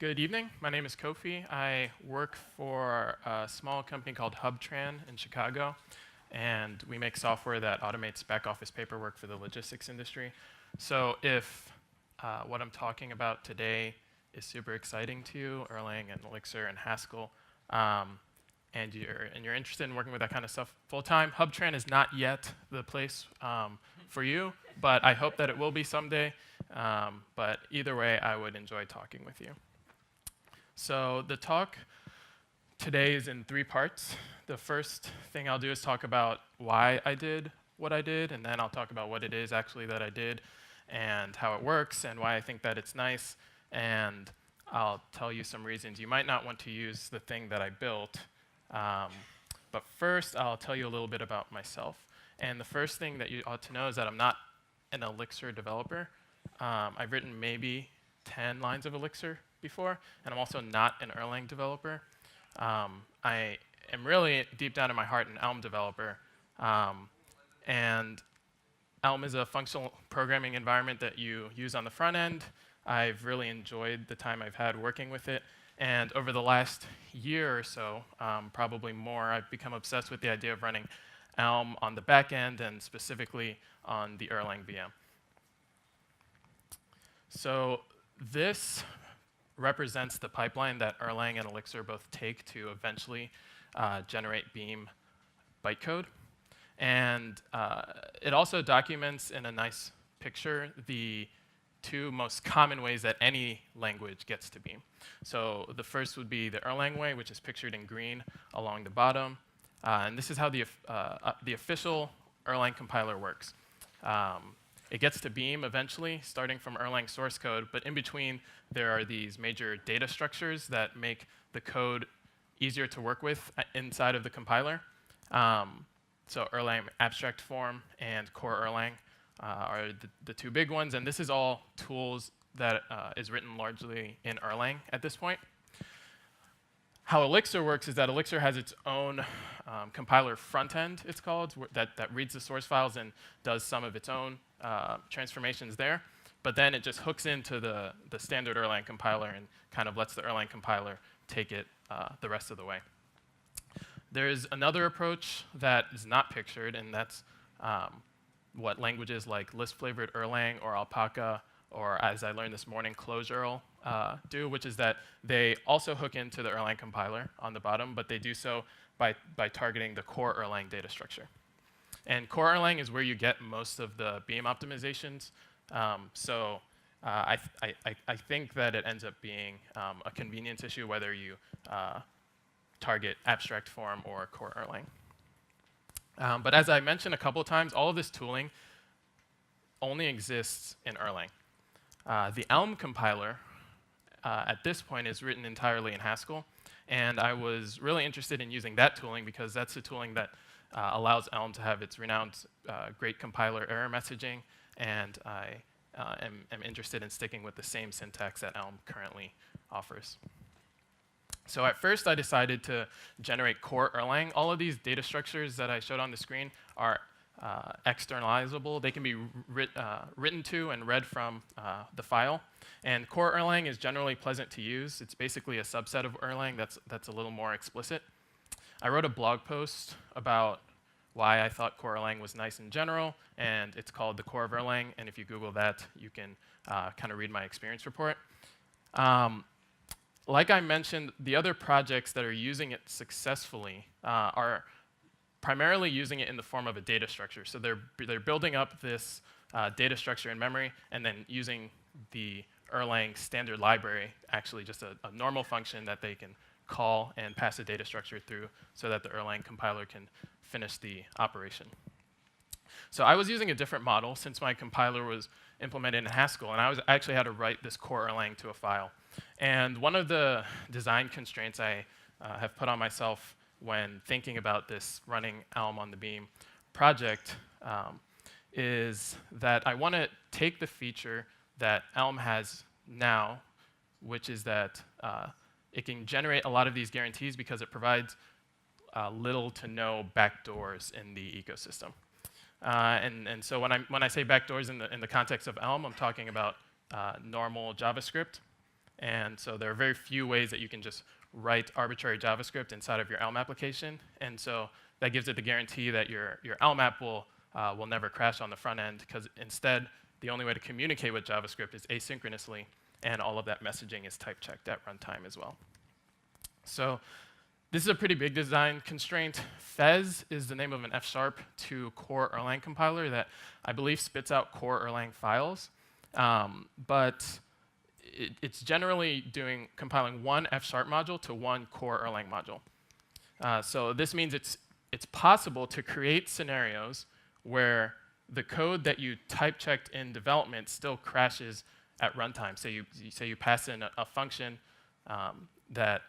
Good evening. My name is Kofi. I work for a small company called HubTran in Chicago, and we make software that automates back office paperwork for the logistics industry. So if what I'm talking about today is super exciting to you, Erlang and Elixir and Haskell, and you're interested in working with that kind of stuff full time, HubTran is not yet the place for you, but I hope that it will be someday. But either way, I would enjoy talking with you. So the talk today is in 3 parts. The first thing I'll do is talk about why I did what I did, and then I'll talk about what it is actually that I did and how it works and why I think that it's nice. And I'll tell you some reasons you might not want to use the thing that I built. But first, I'll tell you a little bit about myself. And the first thing that you ought to know is that I'm not an Elixir developer. I've written maybe 10 lines of Elixir before, and I'm also not an Erlang developer. I am really, deep down in my heart, an Elm developer. And Elm is a functional programming environment that you use on the front end. I've really enjoyed the time I've had working with it. And over the last year or so, probably more, I've become obsessed with the idea of running Elm on the back end and specifically on the Erlang VM. So this represents the pipeline that Erlang and Elixir both take to eventually generate Beam bytecode. And it also documents in a nice picture the 2 most common ways that any language gets to Beam. So the first would be the Erlang way, which is pictured in green along the bottom. And this is how the official Erlang compiler works. It gets to Beam eventually, starting from Erlang source code, but in between, there are these major data structures that make the code easier to work with inside of the compiler. So Erlang abstract form and Core Erlang are the 2 big ones, and this is all tools that is written largely in Erlang at this point. How Elixir works is that Elixir has its own compiler front end, it's called, that reads the source files and does some of its own transformations there. But then it just hooks into the standard Erlang compiler and kind of lets the Erlang compiler take it the rest of the way. There's another approach that is not pictured, and that's what languages like list-flavored Erlang or Alpaca, or as I learned this morning, Clojure do, which is that they also hook into the Erlang compiler on the bottom, but they do so by targeting the core Erlang data structure. And core Erlang is where you get most of the Beam optimizations. So I think that it ends up being a convenience issue whether you target abstract form or core Erlang. But as I mentioned a couple of times, all of this tooling only exists in Erlang. The Elm compiler at this point is written entirely in Haskell, and I was really interested in using that tooling because that's the tooling that allows Elm to have its renowned great compiler error messaging, and I am interested in sticking with the same syntax that Elm currently offers. So at first, I decided to generate core Erlang. All of these data structures that I showed on the screen are externalizable. They can be written to and read from the file. And core Erlang is generally pleasant to use. It's basically a subset of Erlang that's a little more explicit. I wrote a blog post about why I thought core Erlang was nice in general, and it's called the Core of Erlang. And if you Google that, you can kind of read my experience report. Like I mentioned, the other projects that are using it successfully are primarily using it in the form of a data structure. So they're building up this data structure in memory and then using the Erlang standard library, actually just a normal function that they can call and pass a data structure through so that the Erlang compiler can finish the operation. So I was using a different model since my compiler was implemented in Haskell, and I actually had to write this core Erlang to a file. And one of the design constraints I have put on myself when thinking about this running Elm on the Beam project is that I want to take the feature that Elm has now, which is that it can generate a lot of these guarantees because it provides little to no backdoors in the ecosystem. And so when I say backdoors in the context of Elm, I'm talking about normal JavaScript. And so there are very few ways that you can just write arbitrary JavaScript inside of your Elm application. And so that gives it the guarantee that your Elm app will never crash on the front end, because instead, the only way to communicate with JavaScript is asynchronously, and all of that messaging is type checked at runtime as well. So this is a pretty big design constraint. Fez is the name of an F# to Core Erlang compiler that I believe spits out Core Erlang files. But it's generally compiling one F# module to one Core Erlang module. So this means it's possible to create scenarios where the code that you type checked in development still crashes at runtime. Say you pass in a function that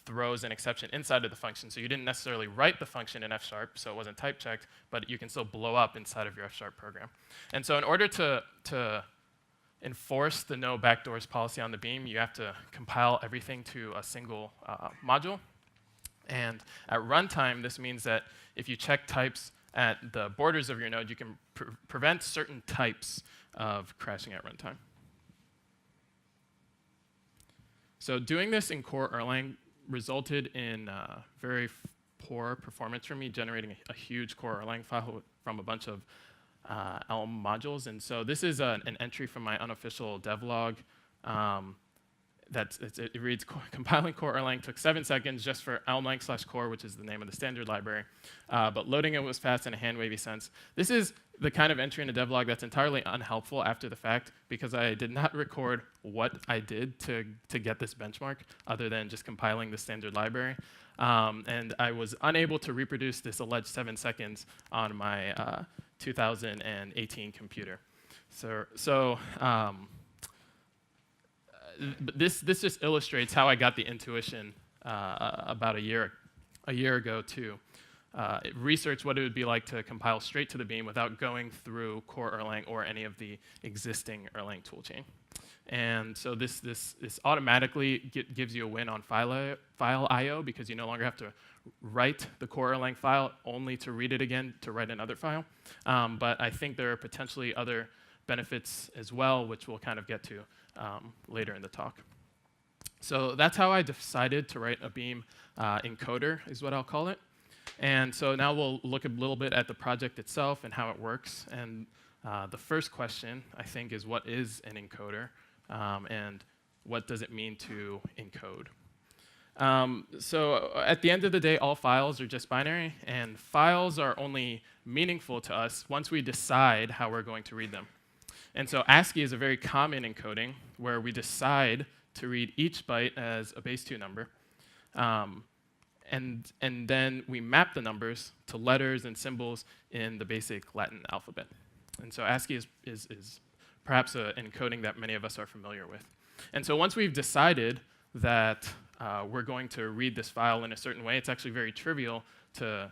throws an exception inside of the function. So you didn't necessarily write the function in F#, so it wasn't type checked, but you can still blow up inside of your F# program. And so in order to enforce the no backdoors policy on the Beam, you have to compile everything to a single module. And at runtime, this means that if you check types at the borders of your node, you can prevent certain types of crashing at runtime. So doing this in Core Erlang resulted in very poor performance for me, generating a huge Core Erlang file from a bunch of Elm modules. And so this is an entry from my unofficial devlog. It reads, compiling Core Erlang took 7 seconds just for elmlang/core, which is the name of the standard library. But loading it was fast in a hand-wavy sense. This is the kind of entry in a devlog that's entirely unhelpful after the fact, because I did not record what I did to get this benchmark, other than just compiling the standard library. And I was unable to reproduce this alleged 7 seconds on my 2018 computer. This just illustrates how I got the intuition about a year ago to research what it would be like to compile straight to the Beam without going through Core Erlang or any of the existing Erlang toolchain. And so this automatically gives you a win on file I/O, because you no longer have to write the Core Erlang file only to read it again to write another file. But I think there are potentially other benefits as well, which we'll kind of get to later in the talk. So that's how I decided to write a Beam encoder, is what I'll call it. And so now we'll look a little bit at the project itself and how it works. And the first question, I think, is what is an encoder, and what does it mean to encode? So at the end of the day, all files are just binary, and files are only meaningful to us once we decide how we're going to read them. And so ASCII is a very common encoding where we decide to read each byte as a base 2 number. And then we map the numbers to letters and symbols in the basic Latin alphabet. And so ASCII is perhaps an encoding that many of us are familiar with. And so once we've decided that we're going to read this file in a certain way, it's actually very trivial to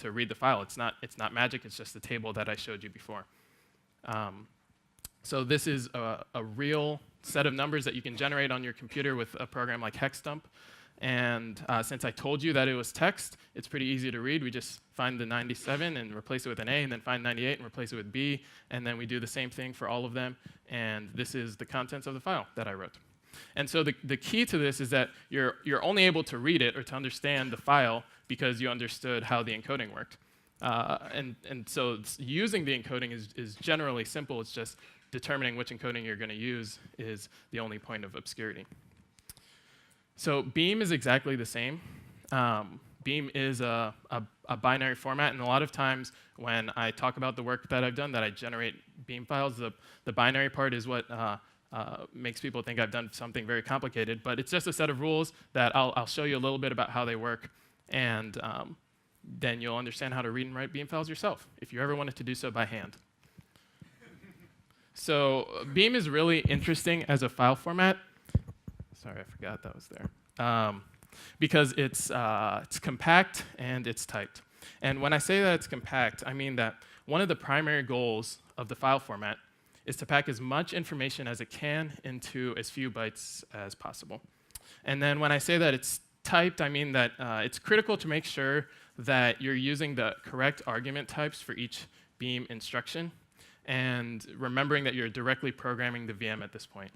read the file. It's not magic, it's just the table that I showed you before. So this is a real set of numbers that you can generate on your computer with a program like hexdump. And since I told you that it was text, it's pretty easy to read. We just find the 97 and replace it with an A, and then find 98 and replace it with B, and then we do the same thing for all of them. And this is the contents of the file that I wrote. And so the key to this is that you're only able to read it or to understand the file because you understood how the encoding worked. And so using the encoding is generally simple. It's just determining which encoding you're going to use is the only point of obscurity. So Beam is exactly the same. Beam is a binary format, and a lot of times when I talk about the work that I've done, that I generate Beam files, the binary part is what makes people think I've done something very complicated, but it's just a set of rules that I'll show you a little bit about how they work, and then you'll understand how to read and write Beam files yourself, if you ever wanted to do so by hand. So Beam is really interesting as a file format. Sorry, I forgot that was there. Because it's compact and it's typed. And when I say that it's compact, I mean that one of the primary goals of the file format is to pack as much information as it can into as few bytes as possible. And then when I say that it's typed, I mean that it's critical to make sure that you're using the correct argument types for each Beam instruction, and remembering that you're directly programming the VM at this point.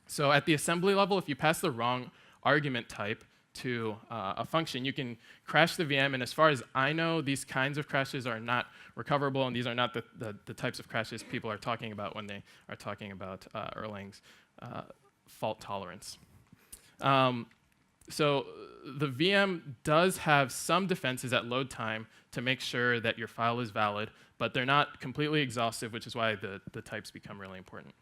So at the assembly level, if you pass the wrong argument type to a function, you can crash the VM, and as far as I know, these kinds of crashes are not recoverable, and these are not the types of crashes people are talking about when they are talking about Erlang's fault tolerance. So the VM does have some defenses at load time to make sure that your file is valid, but they're not completely exhaustive, which is why the types become really important.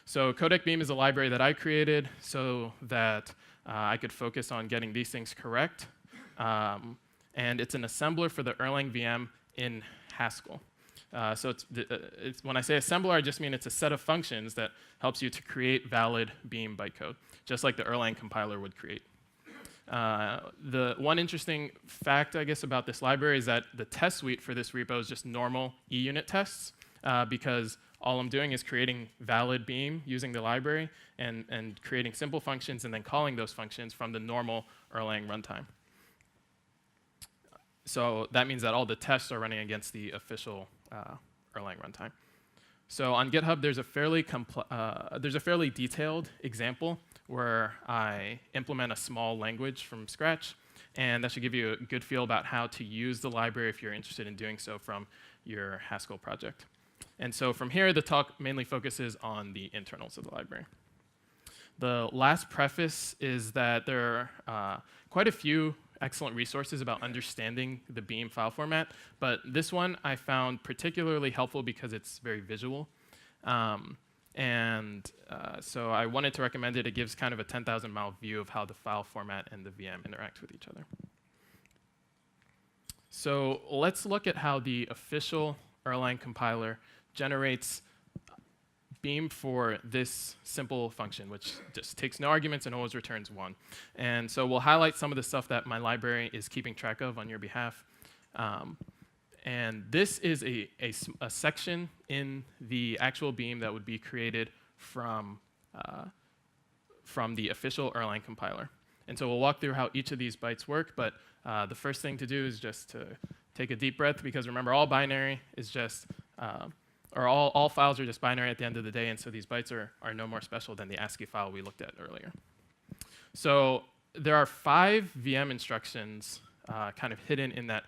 So codec-beam is a library that I created so that I could focus on getting these things correct. And it's an assembler for the Erlang VM in Haskell. So when I say assembler, I just mean it's a set of functions that helps you to create valid Beam bytecode, just like the Erlang compiler would create. The one interesting fact, I guess, about this library is that the test suite for this repo is just normal eUnit tests, because all I'm doing is creating valid Beam using the library and creating simple functions and then calling those functions from the normal Erlang runtime. So that means that all the tests are running against the official Erlang runtime. So on GitHub, there's a fairly detailed example where I implement a small language from scratch, and that should give you a good feel about how to use the library if you're interested in doing so from your Haskell project. And so from here, the talk mainly focuses on the internals of the library. The last preface is that there are quite a few excellent resources about understanding the Beam file format, but this one I found particularly helpful because it's very visual. So I wanted to recommend it. It gives kind of a 10,000-mile view of how the file format and the VM interact with each other. So let's look at how the official Erlang compiler generates Beam for this simple function, which just takes no arguments and always returns 1. And so we'll highlight some of the stuff that my library is keeping track of on your behalf. And this is a section in the actual Beam that would be created from the official Erlang compiler. And so we'll walk through how each of these bytes work, but the first thing to do is just to take a deep breath, because remember, all binary is just, or all files are just binary at the end of the day, and so these bytes are no more special than the ASCII file we looked at earlier. So there are 5 VM instructions kind of hidden in that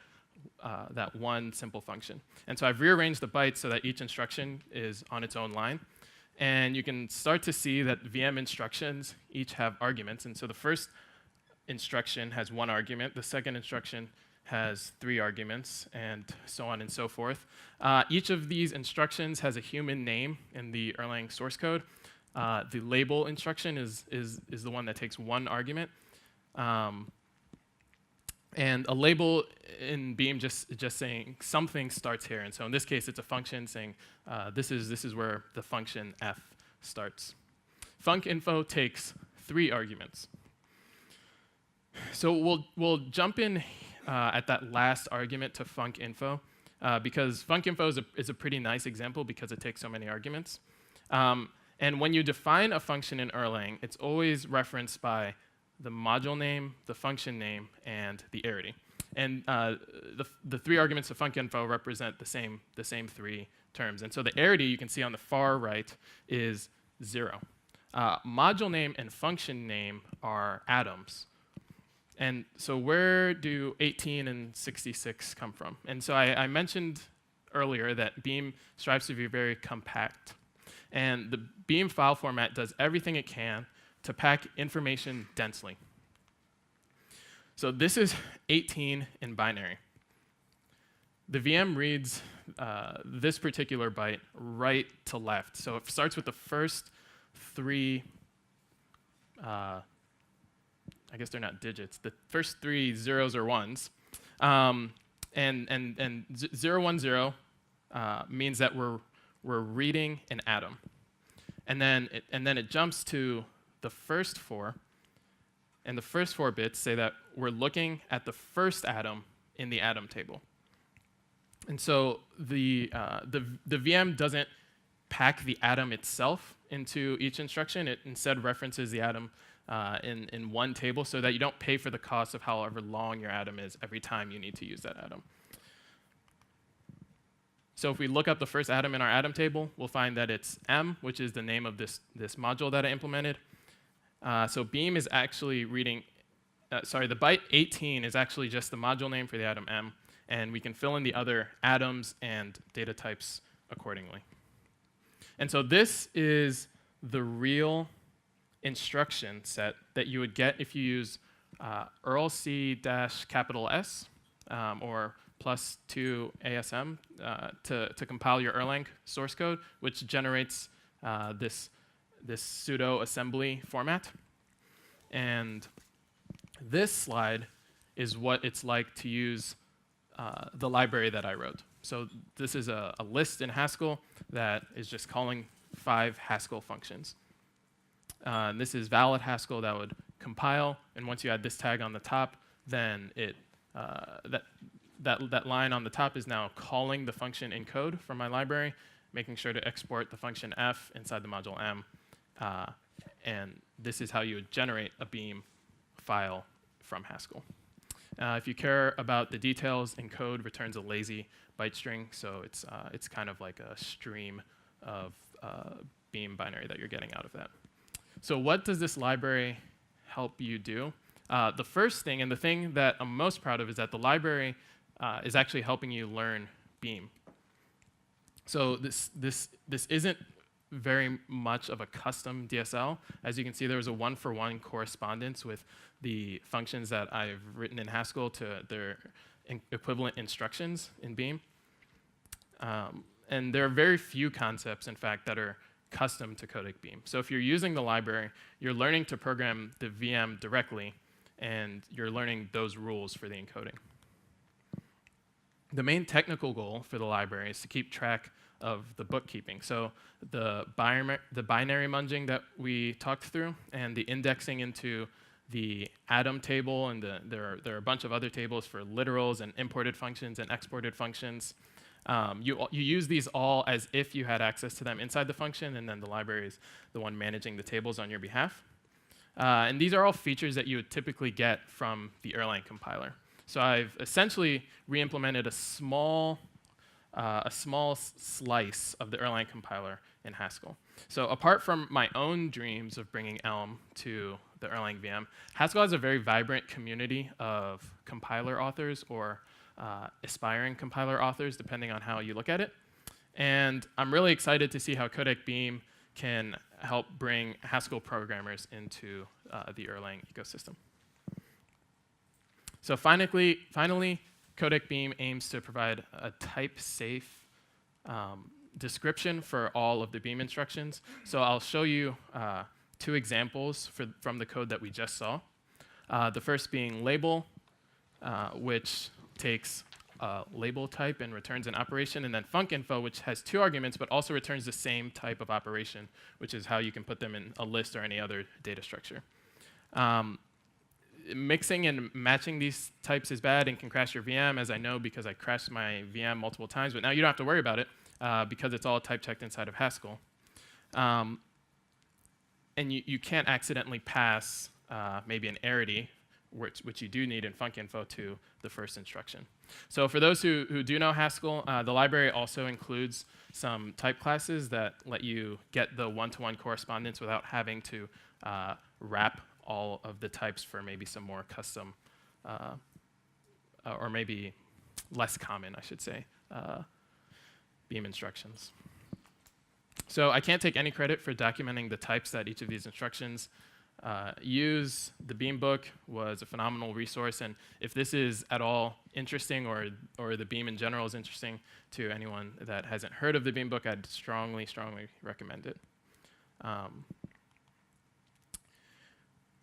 one simple function. And so I've rearranged the bytes so that each instruction is on its own line. And you can start to see that VM instructions each have arguments. And so the first instruction has 1 argument. The second instruction has 3 arguments, and so on and so forth. Each of these instructions has a human name in the Erlang source code. The label instruction is the one that takes 1 argument. And a label in Beam just saying something starts here. And so in this case, it's a function saying this is where the function f starts. Funcinfo takes 3 arguments. So we'll jump in at that last argument to funcinfo, because funcinfo is a pretty nice example because it takes so many arguments. And when you define a function in Erlang, it's always referenced by the module name, the function name, and the arity. And the 3 arguments of funcinfo represent the same 3 terms. And so the arity you can see on the far right is 0. Module name and function name are atoms. And so where do 18 and 66 come from? And so I mentioned earlier that Beam strives to be very compact. And the Beam file format does everything it can to pack information densely. So this is 18 in binary. The VM reads this particular byte right to left. So it starts with the first 3, I guess they're not digits, the first 3 zeros or ones. And 0, 1, 0 means that we're reading an atom. And then it jumps to the first 4, and the first 4 bits say that we're looking at the first atom in the atom table. And so the VM doesn't pack the atom itself into each instruction. It instead references the atom in one table so that you don't pay for the cost of however long your atom is every time you need to use that atom. So if we look up the first atom in our atom table, we'll find that it's M, which is the name of this module that I implemented. So Beam is actually reading, the byte 18 is actually just the module name for the atom M, and we can fill in the other atoms and data types accordingly. And so this is the real instruction set that you would get if you use ErlC-S or +2 ASM to compile your Erlang source code, which generates this pseudo assembly format. And this slide is what it's like to use the library that I wrote. So this is a list in Haskell that is just calling 5 Haskell functions. And this is valid Haskell that would compile, and once you add this tag on the top, then that line on the top is now calling the function in code from my library, making sure to export the function f inside the module m, and this is how you would generate a Beam file from Haskell. If you care about the details, encode returns a lazy byte string, so it's kind of like a stream of Beam binary that you're getting out of that. So what does this library help you do? The first thing, and the thing that I'm most proud of, is that the library is actually helping you learn Beam. So this isn't very much of a custom DSL. As you can see, there was a one-for-one correspondence with the functions that I've written in Haskell to their equivalent instructions in Beam. And there are very few concepts, in fact, that are custom to codec-beam. So if you're using the library, you're learning to program the VM directly, and you're learning those rules for the encoding. The main technical goal for the library is to keep track of the bookkeeping. So the binary munging that we talked through, and the indexing into the atom table, and there are a bunch of other tables for literals and imported functions and exported functions. You use these all as if you had access to them inside the function, and then the library is the one managing the tables on your behalf. And these are all features that you would typically get from the Erlang compiler. So I've essentially re-implemented a small slice of the Erlang compiler in Haskell. So apart from my own dreams of bringing Elm to the Erlang VM, Haskell has a very vibrant community of compiler authors, or aspiring compiler authors, depending on how you look at it. And I'm really excited to see how codec-beam can help bring Haskell programmers into the Erlang ecosystem. So finally, codec-beam aims to provide a type-safe description for all of the Beam instructions. So I'll show you 2 examples from the code that we just saw. The first being label, which takes a label type and returns an operation, and then funcinfo, which has 2 arguments but also returns the same type of operation, which is how you can put them in a list or any other data structure. Mixing and matching these types is bad and can crash your VM, as I know because I crashed my VM multiple times, but now you don't have to worry about it because it's all type checked inside of Haskell. And you can't accidentally pass maybe an arity, which you do need in funcinfo, to the first instruction. So for those who do know Haskell, the library also includes some type classes that let you get the one-to-one correspondence without having to wrap all of the types for maybe some more custom, or maybe less common, I should say, Beam instructions. So I can't take any credit for documenting the types that each of these instructions use. The Beam book was a phenomenal resource, and if this is at all interesting, or the Beam in general is interesting to anyone that hasn't heard of the Beam book, I'd strongly, strongly recommend it.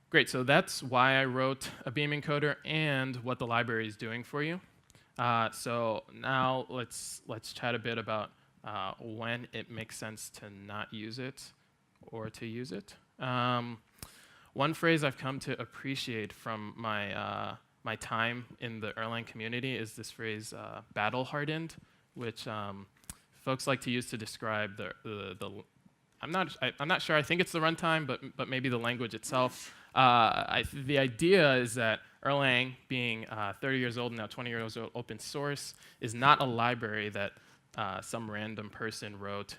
Great, so that's why I wrote a Beam encoder and what the library is doing for you. So now let's chat a bit about when it makes sense to not use it or to use it. One phrase I've come to appreciate from my time in the Erlang community is this phrase, battle-hardened, which folks like to use to describe the I'm not sure. I think it's the runtime, but maybe the language itself. The idea is that Erlang, being 30 years old and now 20 years old open source, is not a library that some random person wrote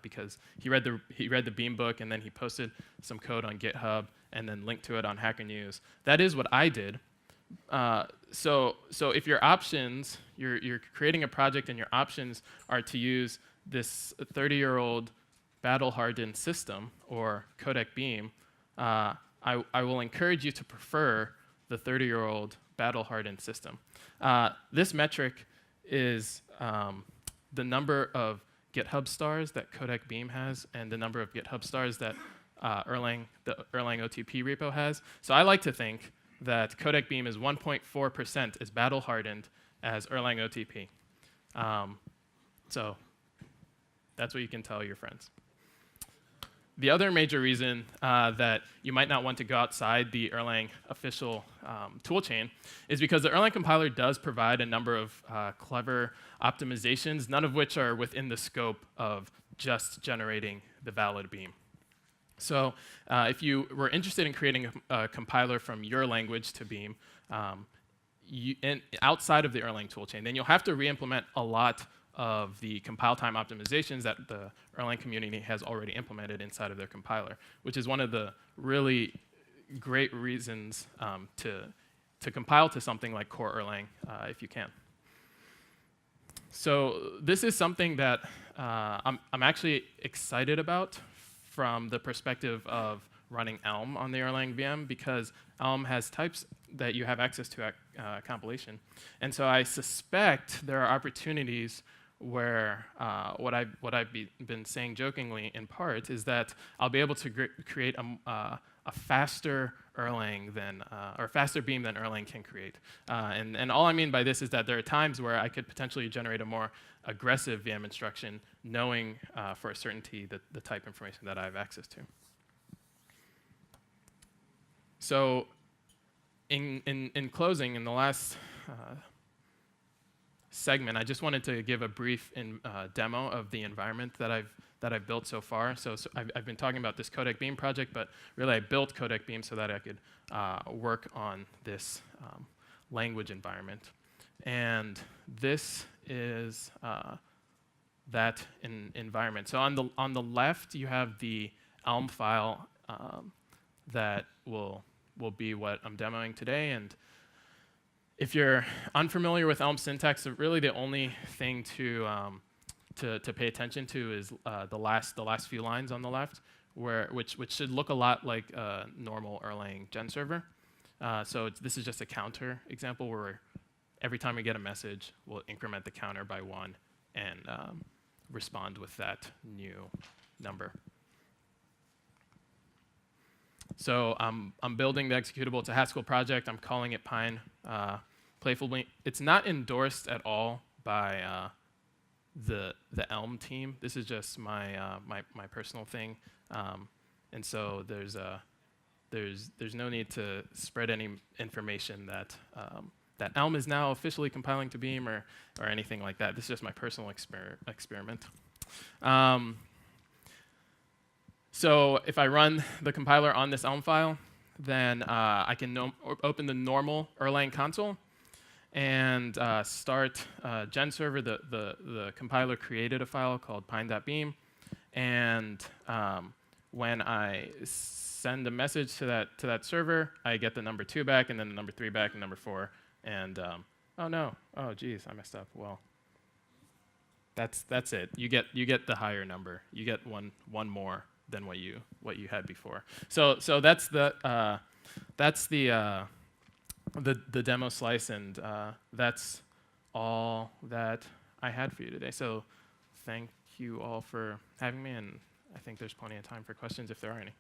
because he read the Beam book and then he posted some code on GitHub and then linked to it on Hacker News. That is what I did. So if your options, you're creating a project and your options are to use this 30-year-old battle-hardened system or codec-beam, I will encourage you to prefer the 30-year-old battle-hardened system. This metric is the number of GitHub stars that codec-beam has and the number of GitHub stars that the Erlang OTP repo has. So I like to think that codec-beam is 1.4% as battle-hardened as Erlang OTP. So that's what you can tell your friends. The other major reason that you might not want to go outside the Erlang official toolchain is because the Erlang compiler does provide a number of clever optimizations, none of which are within the scope of just generating the valid beam. So if you were interested in creating a compiler from your language to Beam outside of the Erlang toolchain, then you'll have to re-implement a lot of the compile time optimizations that the Erlang community has already implemented inside of their compiler, which is one of the really great reasons to compile to something like Core Erlang if you can. So this is something that I'm actually excited about from the perspective of running Elm on the Erlang VM, because Elm has types that you have access to at compilation. And so I suspect there are opportunities where what I've been saying jokingly in part is that I'll be able to create a faster Erlang than, or faster Beam than Erlang can create. And all I mean by this is that there are times where I could potentially generate a more aggressive VM instruction, knowing for a certainty the type information that I have access to. So in closing, in the last segment, I just wanted to give a brief demo of the environment that I've built so far. So I've been talking about this codec-beam project, but really I built codec-beam so that I could work on this language environment. And this is that environment. So on the left, you have the Elm file that will be what I'm demoing today. And if you're unfamiliar with Elm syntax, really the only thing to pay attention to is the last few lines on the left, which should look a lot like a normal Erlang gen server. So this is just a counter example where every time we get a message, we'll increment the counter by 1 and respond with that new number. So I'm building the executable. It's a Haskell project. I'm calling it Pine playfully. It's not endorsed at all by the Elm team. This is just my personal thing, and so there's no need to spread any information that that Elm is now officially compiling to Beam or anything like that. This is just my personal experiment. So if I run the compiler on this Elm file, then I can open the normal Erlang console and start gen server. The compiler created a file called pine.beam, and when I send a message to that server, I get the number 2 back, and then the number 3 back, and number 4. And oh no, oh geez, I messed up. Well, that's it. You get the higher number. You get one more than what you had before. So that's the demo slice, and that's all that I had for you today. So thank you all for having me, and I think there's plenty of time for questions if there are any.